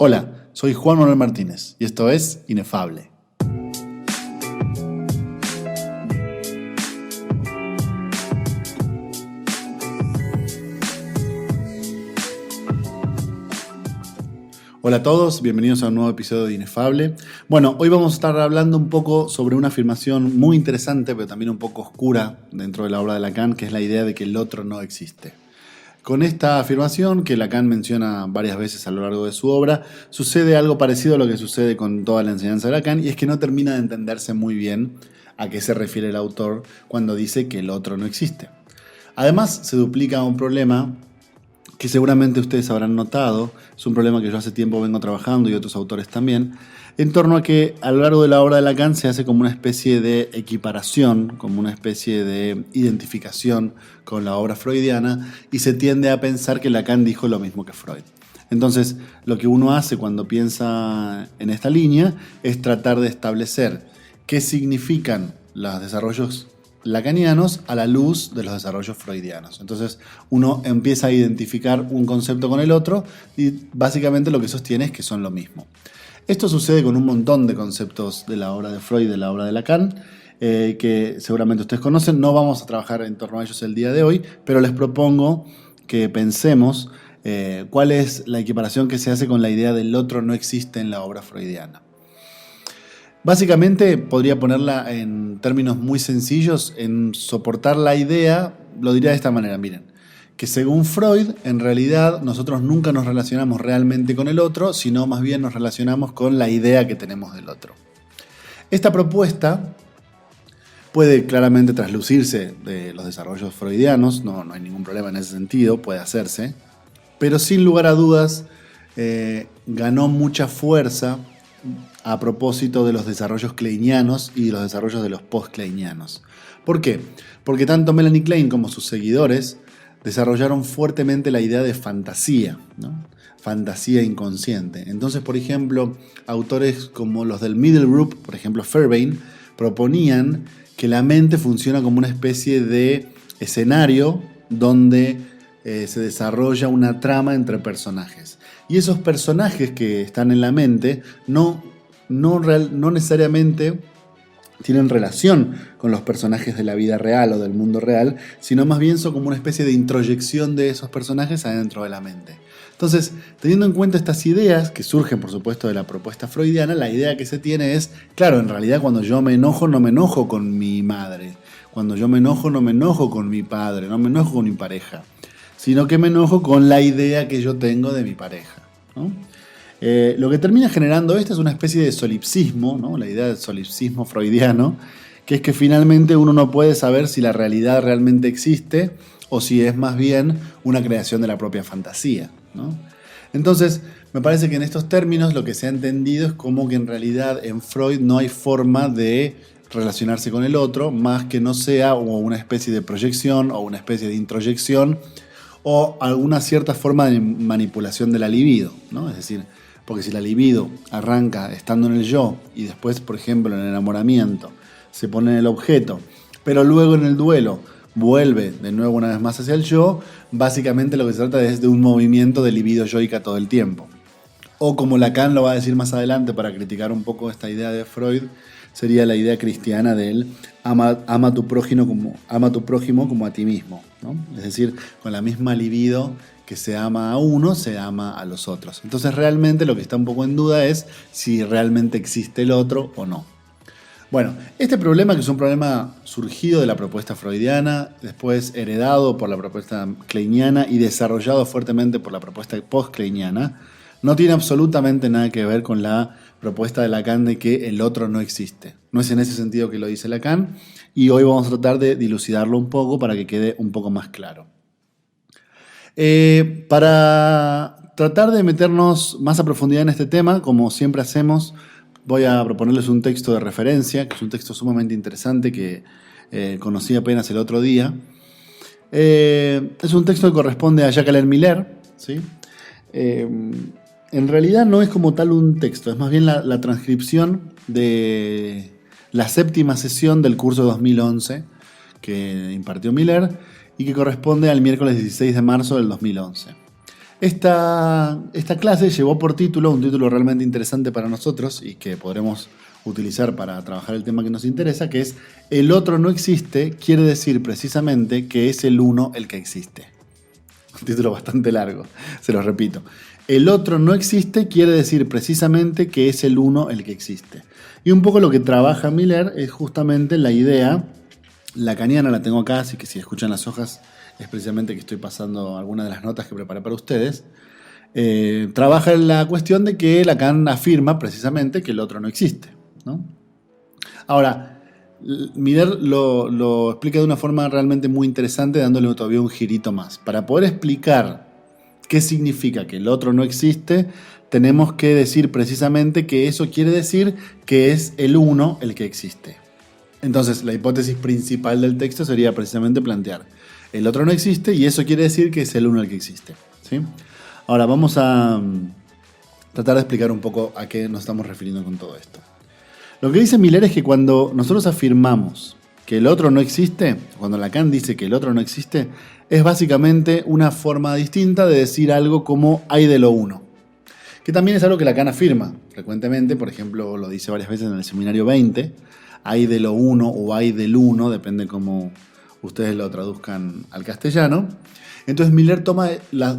Hola, soy Juan Manuel Martínez y esto es Inefable. Hola a todos, bienvenidos a un nuevo episodio de Inefable. Bueno, hoy vamos a estar hablando un poco sobre una afirmación muy interesante, pero también un poco oscura dentro de la obra de Lacan, que es la idea de que el otro no existe. Con esta afirmación, que Lacan menciona varias veces a lo largo de su obra, sucede algo parecido a lo que sucede con toda la enseñanza de Lacan, y es que no termina de entenderse muy bien a qué se refiere el autor cuando dice que el otro no existe. Además, se duplica un problema que seguramente ustedes habrán notado, es un problema que yo hace tiempo vengo trabajando y otros autores también, en torno a que a lo largo de la obra de Lacan se hace como una especie de equiparación, como una especie de identificación con la obra freudiana y se tiende a pensar que Lacan dijo lo mismo que Freud. Entonces, lo que uno hace cuando piensa en esta línea es tratar de establecer qué significan los desarrollos lacanianos a la luz de los desarrollos freudianos. Entonces uno empieza a identificar un concepto con el otro y básicamente lo que sostiene es que son lo mismo. Esto sucede con un montón de conceptos de la obra de Freud y de la obra de Lacan, que seguramente ustedes conocen. No vamos a trabajar en torno a ellos el día de hoy, pero les propongo que pensemos cuál es la equiparación que se hace con la idea del otro no existe en la obra freudiana. Básicamente podría ponerla en términos muy sencillos, en soportar la idea, lo diría de esta manera, miren, que según Freud, en realidad nosotros nunca nos relacionamos realmente con el otro, sino más bien nos relacionamos con la idea que tenemos del otro. Esta propuesta puede claramente traslucirse de los desarrollos freudianos, no hay ningún problema en ese sentido, puede hacerse, pero sin lugar a dudas ganó mucha fuerza a propósito de los desarrollos kleinianos y los desarrollos de los post-kleinianos. ¿Por qué? Porque tanto Melanie Klein como sus seguidores desarrollaron fuertemente la idea de fantasía, ¿no? Fantasía inconsciente. Entonces, por ejemplo, autores como los del Middle Group, por ejemplo Fairbairn, proponían que la mente funciona como una especie de escenario donde se desarrolla una trama entre personajes. Y esos personajes que están en la mente no necesariamente tienen relación con los personajes de la vida real o del mundo real, sino más bien son como una especie de introyección de esos personajes adentro de la mente. Entonces, teniendo en cuenta estas ideas, que surgen por supuesto de la propuesta freudiana, la idea que se tiene es, claro, en realidad cuando yo me enojo, no me enojo con mi madre. Cuando yo me enojo, no me enojo con mi padre, no me enojo con mi pareja, sino que me enojo con la idea que yo tengo de mi pareja, ¿no? Lo que termina generando esto es una especie de solipsismo, ¿no? La idea del solipsismo freudiano, que es que finalmente uno no puede saber si la realidad realmente existe o si es más bien una creación de la propia fantasía, ¿no? Entonces, me parece que en estos términos lo que se ha entendido es como que en realidad en Freud no hay forma de relacionarse con el otro, más que no sea una especie de proyección o una especie de introyección o alguna cierta forma de manipulación de la libido, ¿no? Es decir, porque si la libido arranca estando en el yo y después, por ejemplo, en el enamoramiento se pone en el objeto, pero luego en el duelo vuelve de nuevo una vez más hacia el yo, básicamente lo que se trata es de un movimiento de libido yoica todo el tiempo. O como Lacan lo va a decir más adelante para criticar un poco esta idea de Freud, sería la idea cristiana del ama a tu prójimo como a ti mismo, ¿no? Es decir, con la misma libido que se ama a uno, se ama a los otros. Entonces realmente lo que está un poco en duda es si realmente existe el otro o no. Bueno, este problema, que es un problema surgido de la propuesta freudiana, después heredado por la propuesta kleiniana y desarrollado fuertemente por la propuesta post-kleiniana, no tiene absolutamente nada que ver con la propuesta de Lacan de que el otro no existe. No es en ese sentido que lo dice Lacan y hoy vamos a tratar de dilucidarlo un poco para que quede un poco más claro. Para tratar de meternos más a profundidad en este tema, como siempre hacemos, voy a proponerles un texto de referencia, que es un texto sumamente interesante que conocí apenas el otro día. Es un texto que corresponde a Jacques-Alain Miller, ¿sí? En realidad no es como tal un texto, es más bien la transcripción de la 7ª sesión del curso 2011 que impartió Miller y que corresponde al miércoles 16 de marzo del 2011. Esta clase llevó por título, un título realmente interesante para nosotros y que podremos utilizar para trabajar el tema que nos interesa, que es el otro no existe, quiere decir precisamente que es el uno el que existe. Un título bastante largo, se lo repito. El otro no existe quiere decir precisamente que es el uno el que existe. Y un poco lo que trabaja Miller es justamente la idea lacaniana, la tengo acá, así que si escuchan las hojas es precisamente que estoy pasando algunas de las notas que preparé para ustedes. Trabaja en la cuestión de que Lacan afirma precisamente que el otro no existe, ¿no? Ahora, Miller lo explica de una forma realmente muy interesante, dándole todavía un girito más. Para poder explicar qué significa que el otro no existe, tenemos que decir precisamente que eso quiere decir que es el uno el que existe. Entonces, la hipótesis principal del texto sería precisamente plantear: el otro no existe y eso quiere decir que es el uno el que existe, ¿sí? Ahora, vamos a tratar de explicar un poco a qué nos estamos refiriendo con todo esto. Lo que dice Miller es que cuando nosotros afirmamos que el otro no existe, cuando Lacan dice que el otro no existe, es básicamente una forma distinta de decir algo como hay de lo uno, que también es algo que Lacan afirma frecuentemente. Por ejemplo, lo dice varias veces en el seminario 20, hay de lo uno o hay del uno, depende cómo ustedes lo traduzcan al castellano. Entonces Miller toma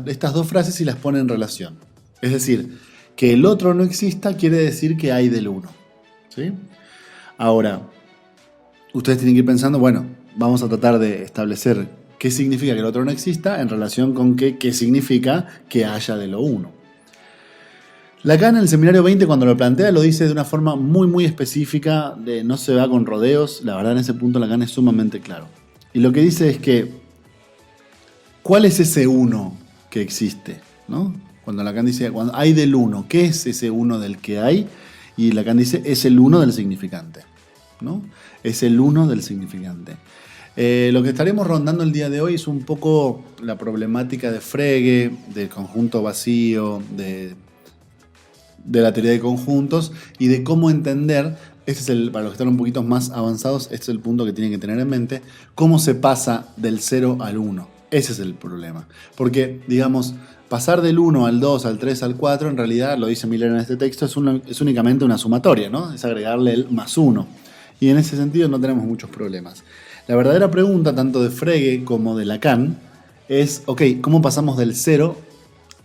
estas dos frases y las pone en relación. Es decir, que el otro no exista quiere decir que hay del uno, ¿sí? Ahora, ustedes tienen que ir pensando, bueno, vamos a tratar de establecer qué significa que el otro no exista en relación con qué significa que haya de lo uno. Lacan en el seminario 20, cuando lo plantea, lo dice de una forma muy muy específica, no se va con rodeos. La verdad, en ese punto Lacan es sumamente claro. Y lo que dice es que, ¿cuál es ese uno que existe? ¿No? Cuando Lacan dice, cuando hay del uno, ¿qué es ese uno del que hay? Y Lacan dice, es el uno del significante, ¿no? Es el uno del significante. Lo que estaremos rondando el día de hoy es un poco la problemática de Frege, del conjunto vacío, de la teoría de conjuntos y de cómo entender, para los que están un poquito más avanzados, este es el punto que tienen que tener en mente, cómo se pasa del 0 al 1. Ese es el problema. Porque, digamos, pasar del 1 al 2, al 3, al 4, en realidad, lo dice Miller en este texto, es únicamente una sumatoria, ¿no? Es agregarle el más 1. Y en ese sentido no tenemos muchos problemas. La verdadera pregunta, tanto de Frege como de Lacan, es, ok, ¿cómo pasamos del 0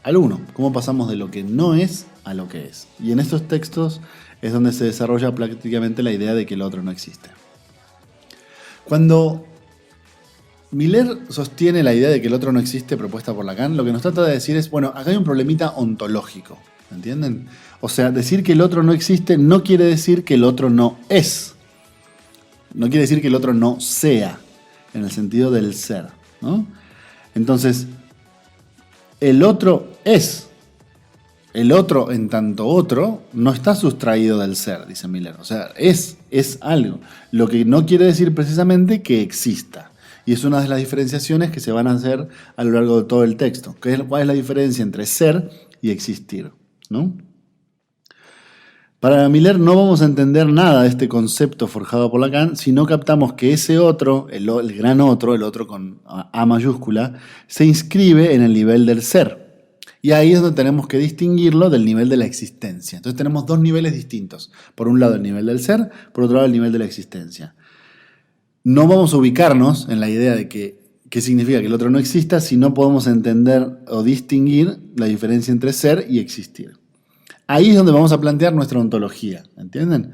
al 1? ¿Cómo pasamos de lo que no es a lo que es? Y en estos textos es donde se desarrolla prácticamente la idea de que el otro no existe. Cuando Miller sostiene la idea de que el otro no existe propuesta por Lacan, lo que nos trata de decir es, bueno, acá hay un problemita ontológico, ¿entienden? O sea, decir que el otro no existe no quiere decir que el otro no es. No quiere decir que el otro no sea, en el sentido del ser, ¿no? Entonces, el otro es. El otro, en tanto otro, no está sustraído del ser, dice Miller. O sea, es algo. Lo que no quiere decir precisamente que exista. Y es una de las diferenciaciones que se van a hacer a lo largo de todo el texto. ¿Cuál es la diferencia entre ser y existir? ¿No? Para Miller no vamos a entender nada de este concepto forjado por Lacan si no captamos que ese otro, el gran otro, el otro con A mayúscula, se inscribe en el nivel del ser. Y ahí es donde tenemos que distinguirlo del nivel de la existencia. Entonces tenemos dos niveles distintos. Por un lado el nivel del ser, por otro lado el nivel de la existencia. No vamos a ubicarnos en la idea de qué significa que el otro no exista si no podemos entender o distinguir la diferencia entre ser y existir. Ahí es donde vamos a plantear nuestra ontología, ¿entienden?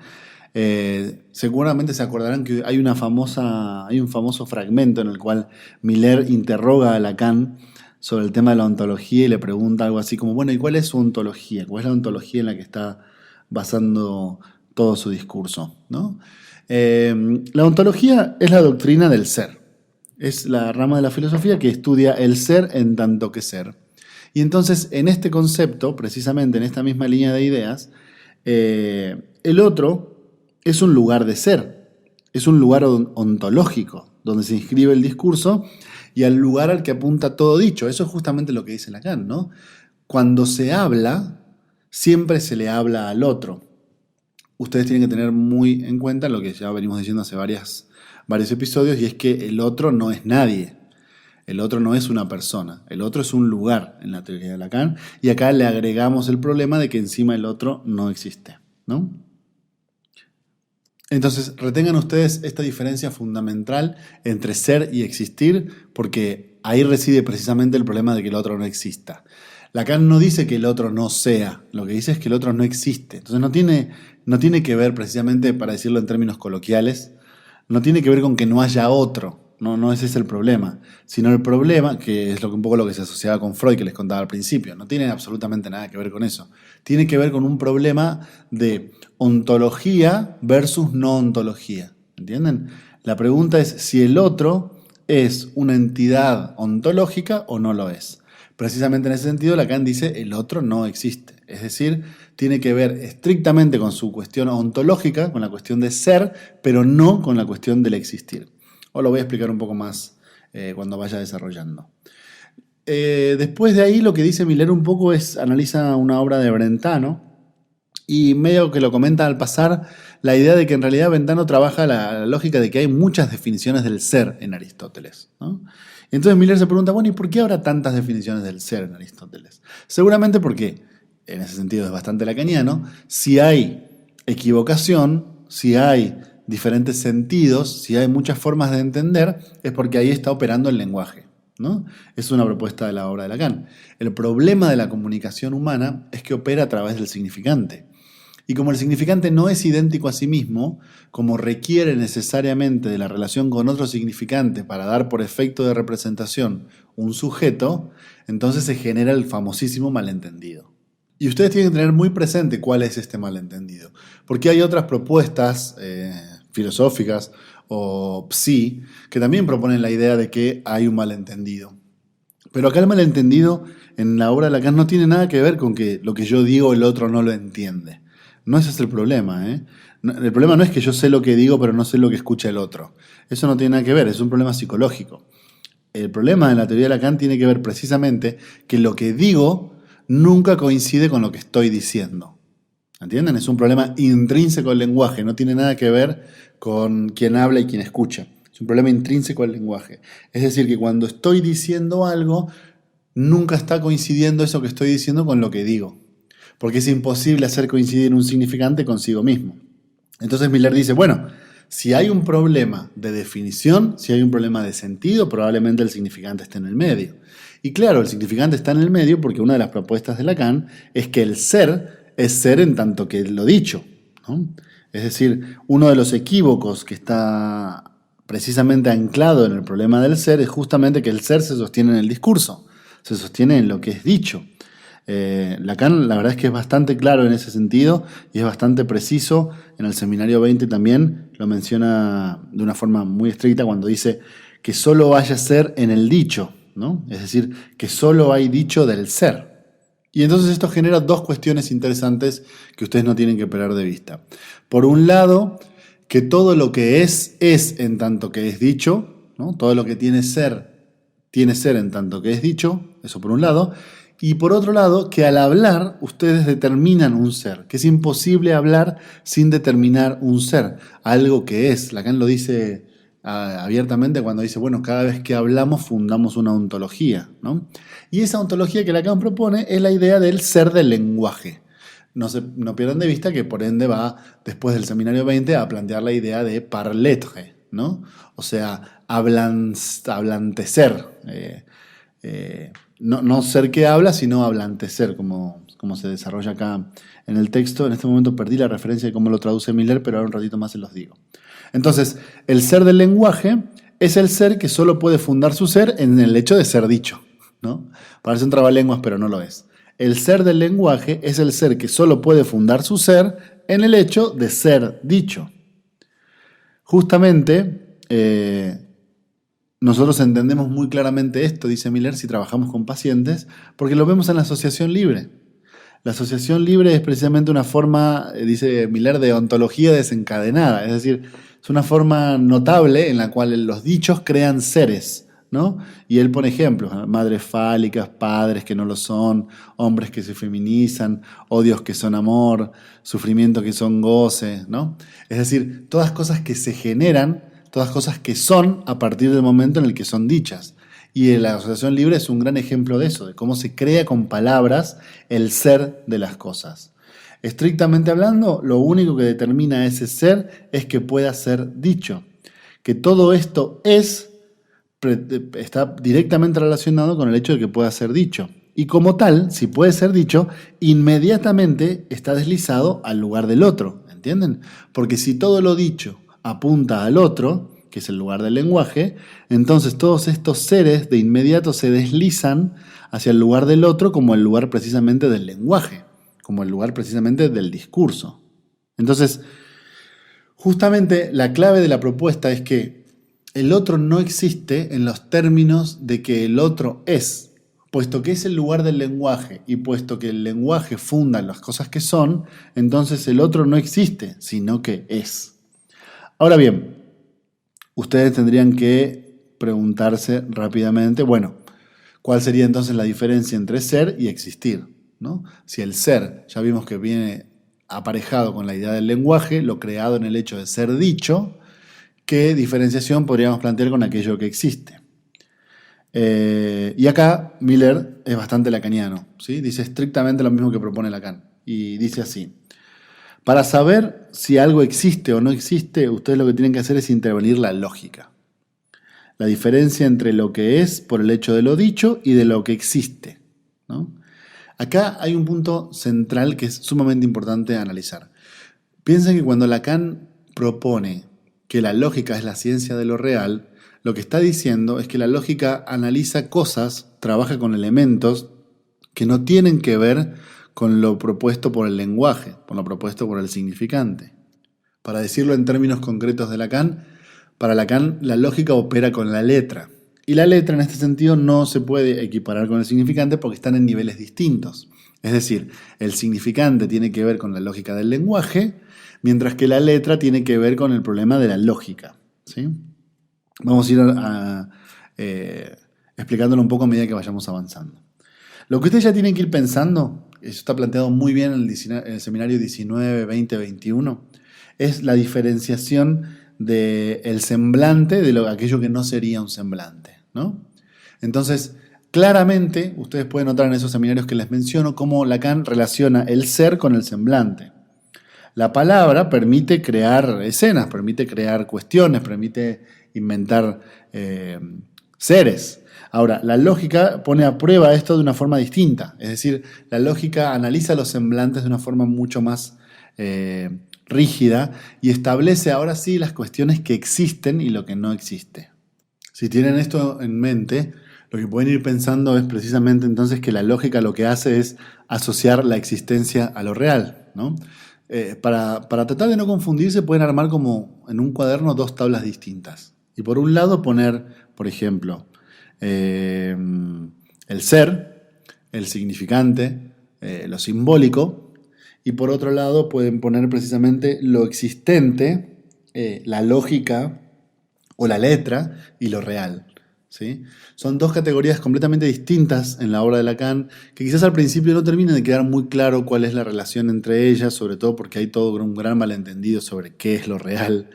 Seguramente se acordarán que hay un famoso fragmento en el cual Miller interroga a Lacan sobre el tema de la ontología y le pregunta algo así como, bueno, ¿y cuál es su ontología? ¿Cuál es la ontología en la que está basando todo su discurso? ¿No? La ontología es la doctrina del ser. Es la rama de la filosofía que estudia el ser en tanto que ser. Y entonces, en este concepto, precisamente en esta misma línea de ideas, el otro es un lugar de ser, es un lugar ontológico, donde se inscribe el discurso y al lugar al que apunta todo dicho. Eso es justamente lo que dice Lacan, ¿no? Cuando se habla, siempre se le habla al otro. Ustedes tienen que tener muy en cuenta lo que ya venimos diciendo hace varios episodios, y es que el otro no es nadie. El otro no es una persona, el otro es un lugar en la teoría de Lacan, y acá le agregamos el problema de que encima el otro no existe, ¿no? Entonces, retengan ustedes esta diferencia fundamental entre ser y existir, porque ahí reside precisamente el problema de que el otro no exista. Lacan no dice que el otro no sea, lo que dice es que el otro no existe. Entonces no tiene que ver precisamente, para decirlo en términos coloquiales, no tiene que ver con que no haya otro. No ese es el problema. Sino el problema, que es un poco lo que se asociaba con Freud, que les contaba al principio, no tiene absolutamente nada que ver con eso. Tiene que ver con un problema de ontología versus no ontología. ¿Entienden? La pregunta es si el otro es una entidad ontológica o no lo es. Precisamente en ese sentido, Lacan dice el otro no existe. Es decir, tiene que ver estrictamente con su cuestión ontológica, con la cuestión de ser, pero no con la cuestión del existir. Os lo voy a explicar un poco más cuando vaya desarrollando. Después de ahí lo que dice Miller un poco es, analiza una obra de Brentano y medio que lo comenta al pasar la idea de que en realidad Brentano trabaja la lógica de que hay muchas definiciones del ser en Aristóteles, ¿no? Entonces Miller se pregunta, bueno, ¿y por qué habrá tantas definiciones del ser en Aristóteles? Seguramente porque, en ese sentido es bastante lacaniano, si hay equivocación, si hay diferentes sentidos, si hay muchas formas de entender, es porque ahí está operando el lenguaje, ¿no? Es una propuesta de la obra de Lacan. El problema de la comunicación humana es que opera a través del significante. Y como el significante no es idéntico a sí mismo, como requiere necesariamente de la relación con otro significante para dar por efecto de representación un sujeto, entonces se genera el famosísimo malentendido. Y ustedes tienen que tener muy presente cuál es este malentendido, porque hay otras propuestas filosóficas o psi que también proponen la idea de que hay un malentendido. Pero acá el malentendido en la obra de Lacan no tiene nada que ver con que lo que yo digo el otro no lo entiende. No ese es el problema, ¿eh? El problema no es que yo sé lo que digo pero no sé lo que escucha el otro. Eso no tiene nada que ver, es un problema psicológico. El problema en la teoría de Lacan tiene que ver precisamente que lo que digo nunca coincide con lo que estoy diciendo. ¿Entienden? Es un problema intrínseco al lenguaje, no tiene nada que ver con quien habla y quien escucha. Es un problema intrínseco al lenguaje. Es decir, que cuando estoy diciendo algo, nunca está coincidiendo eso que estoy diciendo con lo que digo. Porque es imposible hacer coincidir un significante consigo mismo. Entonces Miller dice, bueno, si hay un problema de definición, si hay un problema de sentido, probablemente el significante esté en el medio. Y claro, el significante está en el medio porque una de las propuestas de Lacan es que el ser es ser en tanto que lo dicho, ¿no? Es decir, uno de los equívocos que está precisamente anclado en el problema del ser es justamente que el ser se sostiene en el discurso, se sostiene en lo que es dicho. Lacan la verdad es que es bastante claro en ese sentido y es bastante preciso. En el Seminario 20 también lo menciona de una forma muy estricta cuando dice que solo haya ser en el dicho, ¿no? Es decir, que solo hay dicho del ser. Y entonces esto genera dos cuestiones interesantes que ustedes no tienen que perder de vista. Por un lado, que todo lo que es en tanto que es dicho, ¿no? Todo lo que tiene ser en tanto que es dicho, eso por un lado. Y por otro lado, que al hablar ustedes determinan un ser, que es imposible hablar sin determinar un ser, algo que es. Lacan lo dice abiertamente cuando dice, bueno, cada vez que hablamos fundamos una ontología, ¿no? Y esa ontología que Lacan propone es la idea del ser del lenguaje. No pierdan de vista que por ende va, después del Seminario 20, a plantear la idea de parletre, ¿no? O sea, hablantecer. No ser que habla, sino hablantecer, como se desarrolla acá en el texto. En este momento perdí la referencia de cómo lo traduce Miller, pero ahora un ratito más se los digo. Entonces, el ser del lenguaje es el ser que solo puede fundar su ser en el hecho de ser dicho, ¿no? Parece un trabalenguas, pero no lo es. El ser del lenguaje es el ser que solo puede fundar su ser en el hecho de ser dicho. Justamente, nosotros entendemos muy claramente esto, dice Miller, si trabajamos con pacientes, porque lo vemos en la asociación libre. La asociación libre es precisamente una forma, dice Miller, de ontología desencadenada, es decir, es una forma notable en la cual los dichos crean seres, ¿no? Y él pone ejemplos, ¿no? Madres fálicas, padres que no lo son, hombres que se feminizan, odios que son amor, sufrimiento que son goce, ¿no? Es decir, todas cosas que se generan, todas cosas que son a partir del momento en el que son dichas. Y la asociación libre es un gran ejemplo de eso, de cómo se crea con palabras el ser de las cosas. Estrictamente hablando, lo único que determina ese ser es que pueda ser dicho. Que todo esto está directamente relacionado con el hecho de que pueda ser dicho. Y como tal, si puede ser dicho, inmediatamente está deslizado al lugar del otro, ¿entienden? Porque si todo lo dicho apunta al otro, que es el lugar del lenguaje, entonces todos estos seres de inmediato se deslizan hacia el lugar del otro como el lugar precisamente del lenguaje, como el lugar precisamente del discurso. Entonces, justamente la clave de la propuesta es que el otro no existe en los términos de que el otro es, puesto que es el lugar del lenguaje y puesto que el lenguaje funda las cosas que son, entonces el otro no existe, sino que es. Ahora bien, ustedes tendrían que preguntarse rápidamente, bueno, ¿cuál sería entonces la diferencia entre ser y existir? ¿No? Si el ser, ya vimos que viene aparejado con la idea del lenguaje, lo creado en el hecho de ser dicho, ¿qué diferenciación podríamos plantear con aquello que existe? Y acá Miller es bastante lacaniano, ¿sí? Dice estrictamente lo mismo que propone Lacan. Y dice así: para saber si algo existe o no existe, ustedes lo que tienen que hacer es intervenir la lógica. La diferencia entre lo que es por el hecho de lo dicho y de lo que existe, ¿no? Acá hay un punto central que es sumamente importante analizar. Piensen que cuando Lacan propone que la lógica es la ciencia de lo real, lo que está diciendo es que la lógica analiza cosas, trabaja con elementos que no tienen que ver con lo propuesto por el lenguaje, con lo propuesto por el significante. Para decirlo en términos concretos de Lacan, para Lacan la lógica opera con la letra. Y la letra en este sentido no se puede equiparar con el significante porque están en niveles distintos. Es decir, el significante tiene que ver con la lógica del lenguaje, mientras que la letra tiene que ver con el problema de la lógica, ¿sí? Vamos a ir explicándolo un poco a medida que vayamos avanzando. Lo que ustedes ya tienen que ir pensando, eso está planteado muy bien en el seminario 19, 20, 21, es la diferenciación del semblante de aquello que no sería un semblante, ¿no? Entonces, claramente, ustedes pueden notar en esos seminarios que les menciono cómo Lacan relaciona el ser con el semblante. La palabra permite crear escenas, permite crear cuestiones, permite inventar seres. Ahora, la lógica pone a prueba esto de una forma distinta. Es decir, la lógica analiza los semblantes de una forma mucho más rígida y establece ahora sí las cuestiones que existen y lo que no existe. Si tienen esto en mente, lo que pueden ir pensando es precisamente entonces que la lógica lo que hace es asociar la existencia a lo real, ¿no? Para tratar de no confundirse, pueden armar como en un cuaderno dos tablas distintas. Y por un lado poner, por ejemplo, el ser, el significante, lo simbólico, y por otro lado pueden poner precisamente lo existente, la lógica o la letra y lo real, ¿sí? Son dos categorías completamente distintas en la obra de Lacan que quizás al principio no terminen de quedar muy claro cuál es la relación entre ellas, sobre todo porque hay todo un gran malentendido sobre qué es lo real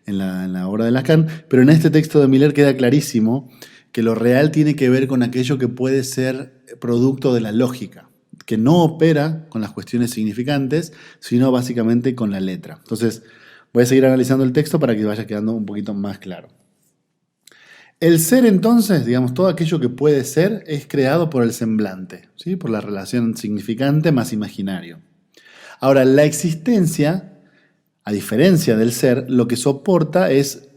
en la obra de Lacan, pero en este texto de Miller queda clarísimo que lo real tiene que ver con aquello que puede ser producto de la lógica, que no opera con las cuestiones significantes, sino básicamente con la letra. Entonces, voy a seguir analizando el texto para que vaya quedando un poquito más claro. El ser, entonces, digamos, todo aquello que puede ser, es creado por el semblante, ¿sí? Por la relación significante más imaginario. Ahora, la existencia, a diferencia del ser, lo que soporta es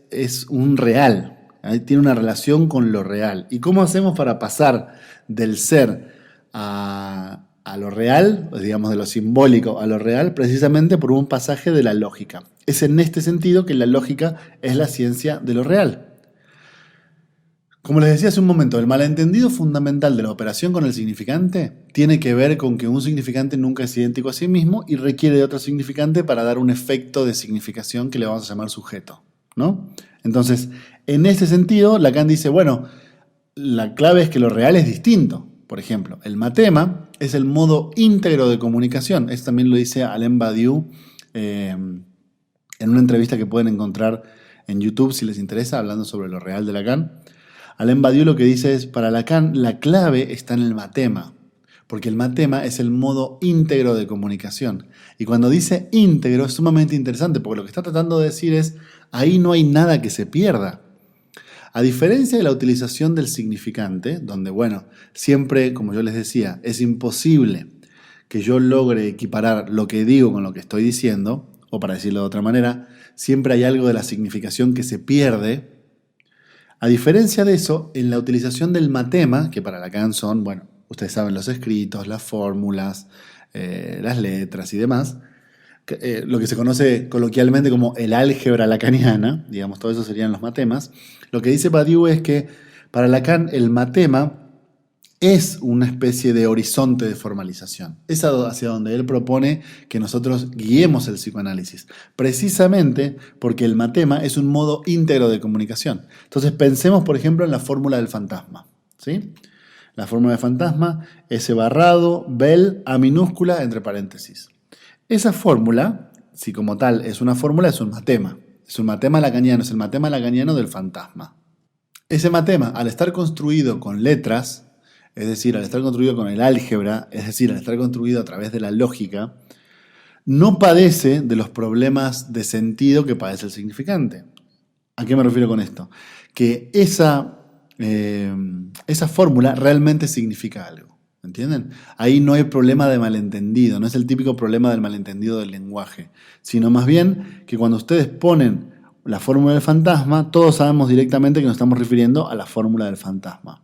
un real, tiene una relación con lo real. ¿Y cómo hacemos para pasar del ser a lo real, digamos de lo simbólico a lo real? Precisamente por un pasaje de la lógica. Es en este sentido que la lógica es la ciencia de lo real. Como les decía hace un momento, el malentendido fundamental de la operación con el significante tiene que ver con que un significante nunca es idéntico a sí mismo y requiere de otro significante para dar un efecto de significación que le vamos a llamar sujeto, ¿no? Entonces, en ese sentido, Lacan dice, bueno, la clave es que lo real es distinto. Por ejemplo, el matema es el modo íntegro de comunicación. Esto también lo dice Alain Badiou en una entrevista que pueden encontrar en YouTube si les interesa, hablando sobre lo real de Lacan. Alain Badiou lo que dice es, para Lacan, la clave está en el matema, porque el matema es el modo íntegro de comunicación. Y cuando dice íntegro es sumamente interesante, porque lo que está tratando de decir es, ahí no hay nada que se pierda. A diferencia de la utilización del significante, donde, bueno, siempre, como yo les decía, es imposible que yo logre equiparar lo que digo con lo que estoy diciendo, o para decirlo de otra manera, siempre hay algo de la significación que se pierde. A diferencia de eso, en la utilización del matema, que para Lacan son, bueno, ustedes saben, los escritos, las fórmulas, las letras y demás, lo que se conoce coloquialmente como el álgebra lacaniana, digamos, todo eso serían los matemas. Lo que dice Badiou es que para Lacan el matema es una especie de horizonte de formalización. Es hacia donde él propone que nosotros guiemos el psicoanálisis, precisamente porque el matema es un modo íntegro de comunicación. Entonces pensemos, por ejemplo, en la fórmula del fantasma, ¿sí? La fórmula del fantasma, S barrado, Bell, A minúscula, entre paréntesis. Esa fórmula, si como tal es una fórmula, es un matema. Es un matema lacaniano, es el matema lacaniano del fantasma. Ese matema, al estar construido con letras, es decir, al estar construido con el álgebra, es decir, al estar construido a través de la lógica, no padece de los problemas de sentido que padece el significante. ¿A qué me refiero con esto? Que esa fórmula realmente significa algo. ¿Entienden? Ahí no hay problema de malentendido, no es el típico problema del malentendido del lenguaje, sino más bien que cuando ustedes ponen la fórmula del fantasma, todos sabemos directamente que nos estamos refiriendo a la fórmula del fantasma.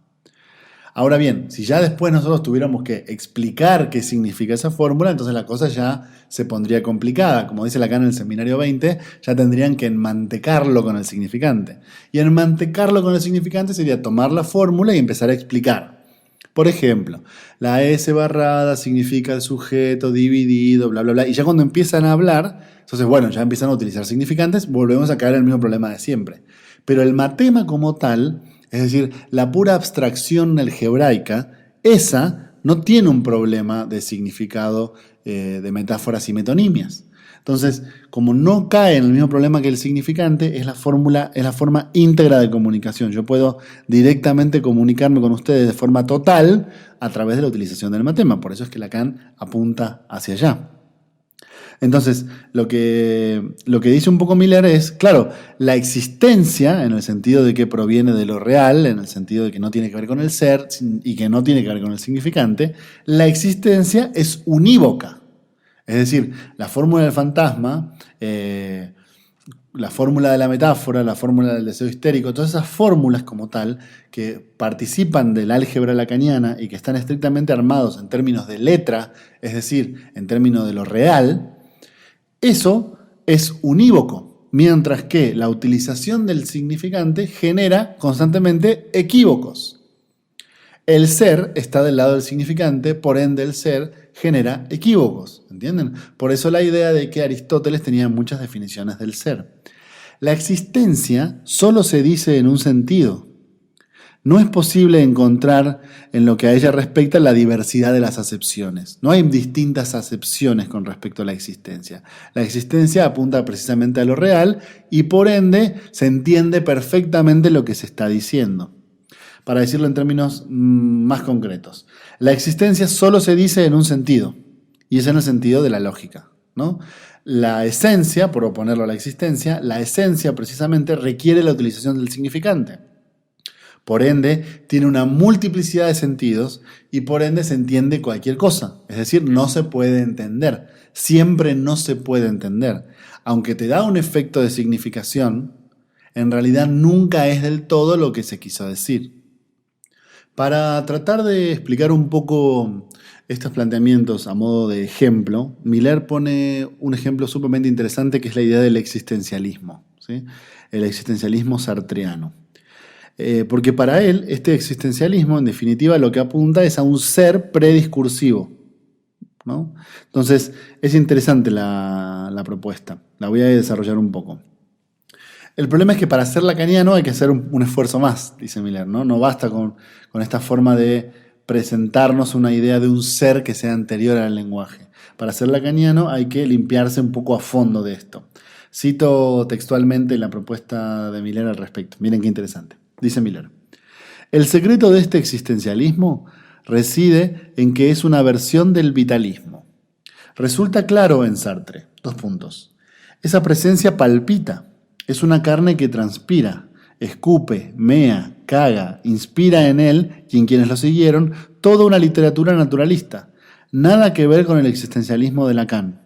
Ahora bien, si ya después nosotros tuviéramos que explicar qué significa esa fórmula, entonces la cosa ya se pondría complicada. Como dice Lacan en el seminario 20, ya tendrían que enmantecarlo con el significante. Y enmantecarlo con el significante sería tomar la fórmula y empezar a explicar. Por ejemplo, la S barrada significa el sujeto dividido, bla, bla, bla. Y ya cuando empiezan a hablar, entonces, bueno, ya empiezan a utilizar significantes, volvemos a caer en el mismo problema de siempre. Pero el matema como tal, es decir, la pura abstracción algebraica, esa no tiene un problema de significado de metáforas y metonimias. Entonces, como no cae en el mismo problema que el significante, es la forma íntegra de comunicación. Yo puedo directamente comunicarme con ustedes de forma total a través de la utilización del matema. Por eso es que Lacan apunta hacia allá. Entonces, lo que dice un poco Miller es, claro, la existencia, en el sentido de que proviene de lo real, en el sentido de que no tiene que ver con el ser y que no tiene que ver con el significante, la existencia es unívoca. Es decir, la fórmula del fantasma, la fórmula de la metáfora, la fórmula del deseo histérico, todas esas fórmulas como tal que participan del álgebra lacaniana y que están estrictamente armados en términos de letra, es decir, en términos de lo real, eso es unívoco, mientras que la utilización del significante genera constantemente equívocos. El ser está del lado del significante, por ende el ser genera equívocos, ¿entienden? Por eso la idea de que Aristóteles tenía muchas definiciones del ser. La existencia solo se dice en un sentido. No es posible encontrar en lo que a ella respecta la diversidad de las acepciones. No hay distintas acepciones con respecto a la existencia. La existencia apunta precisamente a lo real y por ende se entiende perfectamente lo que se está diciendo. Para decirlo en términos más concretos, la existencia solo se dice en un sentido, y es en el sentido de la lógica, ¿no? La esencia, por oponerlo a la existencia, la esencia precisamente requiere la utilización del significante. Por ende, tiene una multiplicidad de sentidos y por ende se entiende cualquier cosa. Es decir, no se puede entender. Siempre no se puede entender. Aunque te da un efecto de significación, en realidad nunca es del todo lo que se quiso decir. Para tratar de explicar un poco estos planteamientos a modo de ejemplo, Miller pone un ejemplo sumamente interesante que es la idea del existencialismo, ¿sí? El existencialismo sartreano. Porque para él, este existencialismo, en definitiva, lo que apunta es a un ser prediscursivo, ¿no? Entonces, es interesante la propuesta. La voy a desarrollar un poco. El problema es que para ser lacaniano hay que hacer un esfuerzo más, dice Miller, ¿no? No basta con esta forma de presentarnos una idea de un ser que sea anterior al lenguaje. Para ser lacaniano hay que limpiarse un poco a fondo de esto. Cito textualmente la propuesta de Miller al respecto. Miren qué interesante. Dice Miller: El secreto de este existencialismo reside en que es una versión del vitalismo. Resulta claro en Sartre, 2 puntos. Esa presencia palpita, es una carne que transpira, escupe, mea, caga, inspira en él y en quienes lo siguieron toda una literatura naturalista. Nada que ver con el existencialismo de Lacan.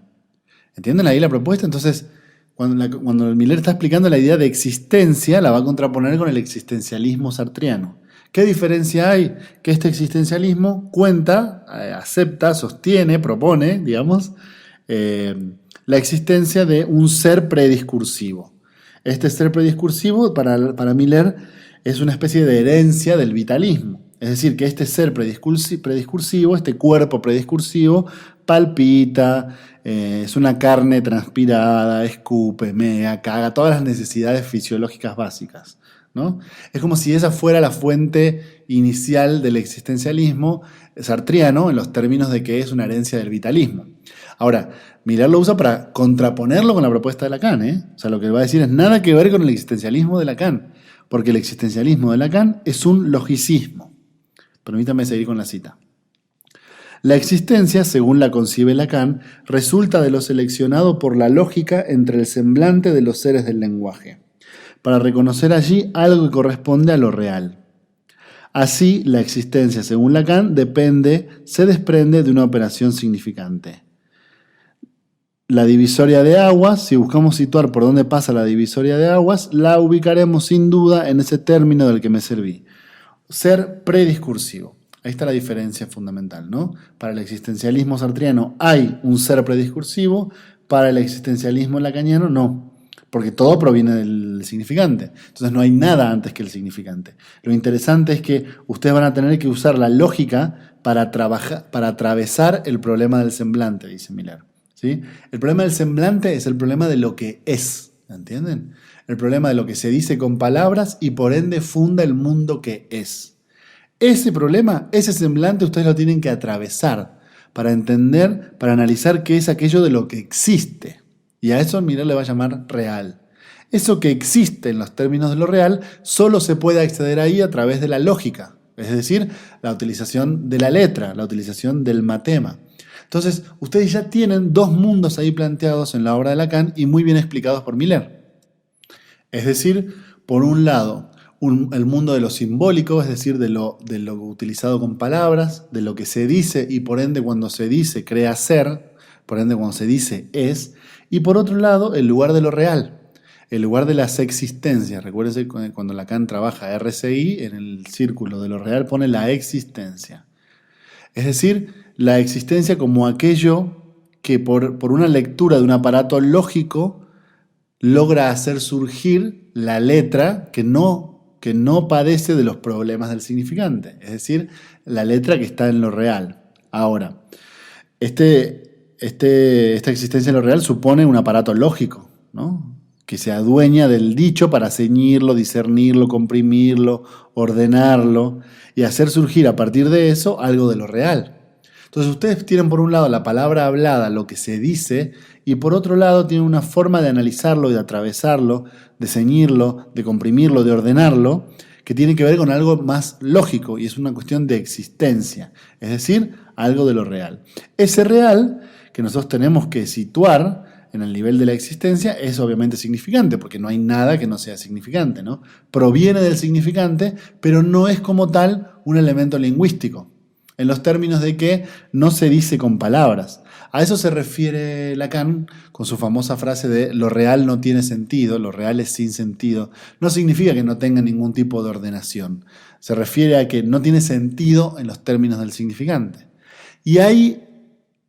¿Entienden ahí la propuesta? Entonces, cuando Miller está explicando la idea de existencia, la va a contraponer con el existencialismo sartriano. ¿Qué diferencia hay? Que este existencialismo cuenta, acepta, sostiene, propone, digamos, la existencia de un ser prediscursivo. Este ser prediscursivo, para Miller, es una especie de herencia del vitalismo. Es decir, que este ser prediscursivo, este cuerpo prediscursivo, palpita, es una carne transpirada, escupe, mea, caga, todas las necesidades fisiológicas básicas, ¿no? Es como si esa fuera la fuente inicial del existencialismo sartriano en los términos de que es una herencia del vitalismo. Ahora, Miller lo usa para contraponerlo con la propuesta de Lacan, ¿eh? O sea, lo que va a decir es nada que ver con el existencialismo de Lacan, porque el existencialismo de Lacan es un logicismo. Permítame seguir con la cita. La existencia, según la concibe Lacan, resulta de lo seleccionado por la lógica entre el semblante de los seres del lenguaje, para reconocer allí algo que corresponde a lo real. Así, la existencia, según Lacan, se desprende de una operación significante. La divisoria de aguas, si buscamos situar por dónde pasa la divisoria de aguas, la ubicaremos sin duda en ese término del que me serví. Ser prediscursivo. Ahí está la diferencia fundamental, ¿no? Para el existencialismo sartriano hay un ser prediscursivo, para el existencialismo lacaniano no, porque todo proviene del significante. Entonces no hay nada antes que el significante. Lo interesante es que ustedes van a tener que usar la lógica para atravesar el problema del semblante, dice Miller, ¿sí? El problema del semblante es el problema de lo que es, ¿entienden? El problema de lo que se dice con palabras y por ende funda el mundo que es. Ese problema, ese semblante, ustedes lo tienen que atravesar para entender, para analizar qué es aquello de lo que existe. Y a eso Miller le va a llamar real. Eso que existe en los términos de lo real solo se puede acceder ahí a través de la lógica, es decir, la utilización de la letra, la utilización del matema. Entonces, ustedes ya tienen dos mundos ahí planteados en la obra de Lacan y muy bien explicados por Miller. Es decir, por un lado, el mundo de lo simbólico, es decir, de lo utilizado con palabras, de lo que se dice y por ende cuando se dice crea ser, por ende cuando se dice es, y por otro lado, el lugar de lo real, el lugar de las existencias. Recuérdense cuando Lacan trabaja RCI, en el círculo de lo real pone la existencia. Es decir, la existencia como aquello que por una lectura de un aparato lógico logra hacer surgir la letra que no padece de los problemas del significante, es decir, la letra que está en lo real. Ahora, esta existencia en lo real supone un aparato lógico, ¿no? Que se adueña del dicho para ceñirlo, discernirlo, comprimirlo, ordenarlo y hacer surgir a partir de eso algo de lo real. Entonces ustedes tienen por un lado la palabra hablada, lo que se dice, y por otro lado tienen una forma de analizarlo, de atravesarlo, de ceñirlo, de comprimirlo, de ordenarlo, que tiene que ver con algo más lógico y es una cuestión de existencia, es decir, algo de lo real. Ese real que nosotros tenemos que situar en el nivel de la existencia es obviamente significante, porque no hay nada que no sea significante, ¿no? Proviene del significante, pero no es como tal un elemento lingüístico, en los términos de que no se dice con palabras. A eso se refiere Lacan con su famosa frase de lo real no tiene sentido, lo real es sin sentido. No significa que no tenga ningún tipo de ordenación. Se refiere a que no tiene sentido en los términos del significante. Y hay,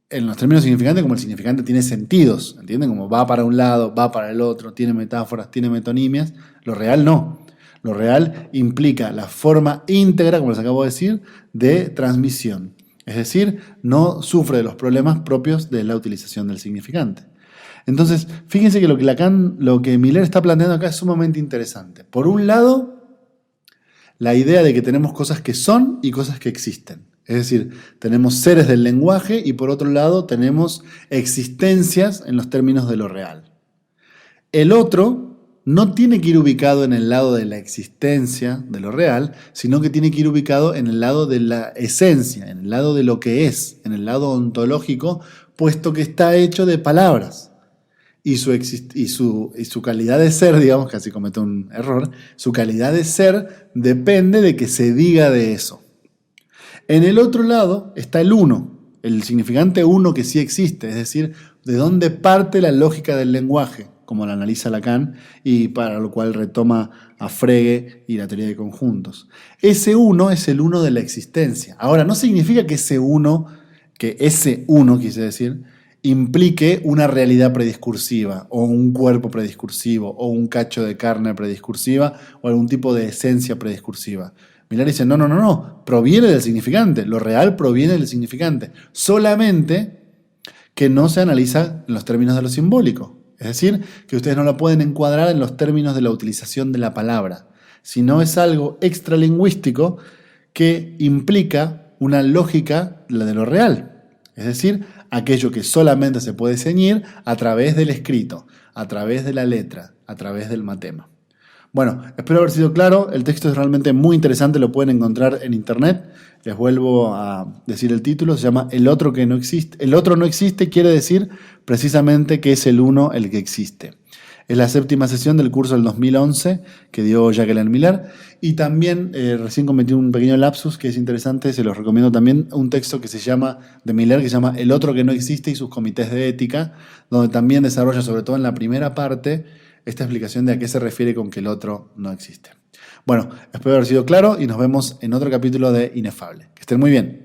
en los términos significantes, como el significante tiene sentidos, ¿entienden? Como va para un lado, va para el otro, tiene metáforas, tiene metonimias. Lo real no. Lo real implica la forma íntegra, como les acabo de decir, de transmisión. Es decir, no sufre de los problemas propios de la utilización del significante. Entonces, fíjense que lo que Miller está planteando acá es sumamente interesante. Por un lado, la idea de que tenemos cosas que son y cosas que existen. Es decir, tenemos seres del lenguaje y por otro lado tenemos existencias en los términos de lo real. El otro no tiene que ir ubicado en el lado de la existencia, de lo real, sino que tiene que ir ubicado en el lado de la esencia, en el lado de lo que es, en el lado ontológico, puesto que está hecho de palabras. Y su calidad de ser, digamos, casi comete un error, su calidad de ser depende de que se diga de eso. En el otro lado está el uno, el significante uno que sí existe, es decir, de dónde parte la lógica del lenguaje, como la analiza Lacan, y para lo cual retoma a Frege y la teoría de conjuntos. Ese uno es el uno de la existencia. Ahora, no significa que ese uno, quise decir, implique una realidad prediscursiva, o un cuerpo prediscursivo, o un cacho de carne prediscursiva, o algún tipo de esencia prediscursiva. Miller dice, no, proviene del significante, lo real proviene del significante, solamente que no se analiza en los términos de lo simbólico. Es decir, que ustedes no lo pueden encuadrar en los términos de la utilización de la palabra, sino es algo extralingüístico que implica una lógica, la de lo real. Es decir, aquello que solamente se puede ceñir a través del escrito, a través de la letra, a través del matema. Bueno, espero haber sido claro, el texto es realmente muy interesante, lo pueden encontrar en internet. Les vuelvo a decir el título, se llama El otro que no existe. El otro no existe quiere decir precisamente que es el uno el que existe. Es la 7ª sesión del curso del 2011 que dio Jacqueline Miller. Y también recién cometí un pequeño lapsus que es interesante, se los recomiendo también, un texto que se llama, de Miller, que se llama El otro que no existe y sus comités de ética, donde también desarrolla, sobre todo en la primera parte, esta explicación de a qué se refiere con que el otro no existe. Bueno, espero haber sido claro y nos vemos en otro capítulo de Inefable. Que estén muy bien.